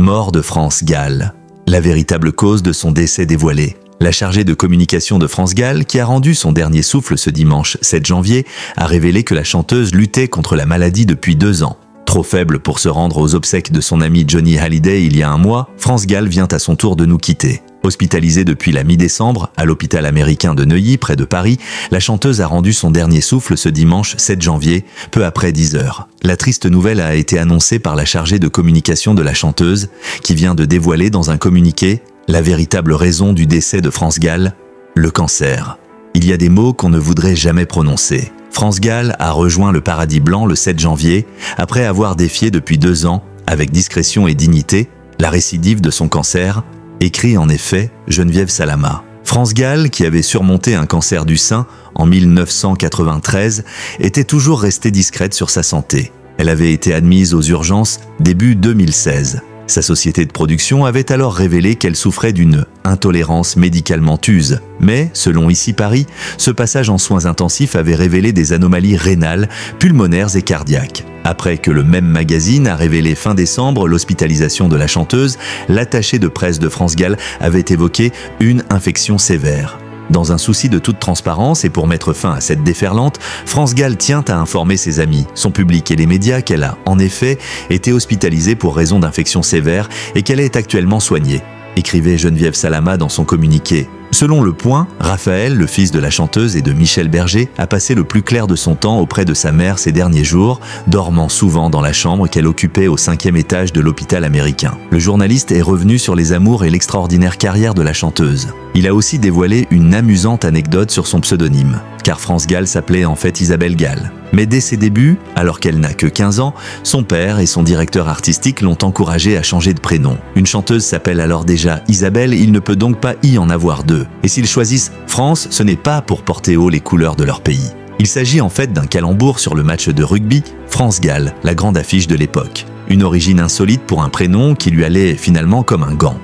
Mort de France Gall. La véritable cause de son décès dévoilée. La chargée de communication de France Gall, qui a rendu son dernier souffle ce dimanche 7 janvier, a révélé que la chanteuse luttait contre la maladie depuis 2 ans. Trop faible pour se rendre aux obsèques de son ami Johnny Hallyday il y a un mois, France Gall vient à son tour de nous quitter. Hospitalisée depuis la mi-décembre à l'hôpital américain de Neuilly, près de Paris, la chanteuse a rendu son dernier souffle ce dimanche 7 janvier, peu après 10 heures. La triste nouvelle a été annoncée par la chargée de communication de la chanteuse, qui vient de dévoiler dans un communiqué la véritable raison du décès de France Gall, le cancer. Il y a des mots qu'on ne voudrait jamais prononcer. France Gall a rejoint le paradis blanc le 7 janvier, après avoir défié depuis 2 ans, avec discrétion et dignité, la récidive de son cancer, écrit en effet Geneviève Salama. France Gall, qui avait surmonté un cancer du sein en 1993, était toujours restée discrète sur sa santé. Elle avait été admise aux urgences début 2016. Sa société de production avait alors révélé qu'elle souffrait d'une intolérance médicalement use. Mais, selon Ici Paris, ce passage en soins intensifs avait révélé des anomalies rénales, pulmonaires et cardiaques. Après que le même magazine a révélé fin décembre l'hospitalisation de la chanteuse, l'attaché de presse de France Gall avait évoqué une infection sévère. Dans un souci de toute transparence et pour mettre fin à cette déferlante, France Gall tient à informer ses amis, son public et les médias qu'elle a, en effet, été hospitalisée pour raison d'infection sévère et qu'elle est actuellement soignée, écrivait Geneviève Salama dans son communiqué. Selon Le Point, Raphaël, le fils de la chanteuse et de Michel Berger, a passé le plus clair de son temps auprès de sa mère ces derniers jours, dormant souvent dans la chambre qu'elle occupait au 5e étage de l'hôpital américain. Le journaliste est revenu sur les amours et l'extraordinaire carrière de la chanteuse. Il a aussi dévoilé une amusante anecdote sur son pseudonyme, car France Gall s'appelait en fait Isabelle Gall. Mais dès ses débuts, alors qu'elle n'a que 15 ans, son père et son directeur artistique l'ont encouragée à changer de prénom. Une chanteuse s'appelle alors déjà Isabelle, il ne peut donc pas y en avoir deux. Et s'ils choisissent France, ce n'est pas pour porter haut les couleurs de leur pays. Il s'agit en fait d'un calembour sur le match de rugby France-Gall, la grande affiche de l'époque. Une origine insolite pour un prénom qui lui allait finalement comme un gant.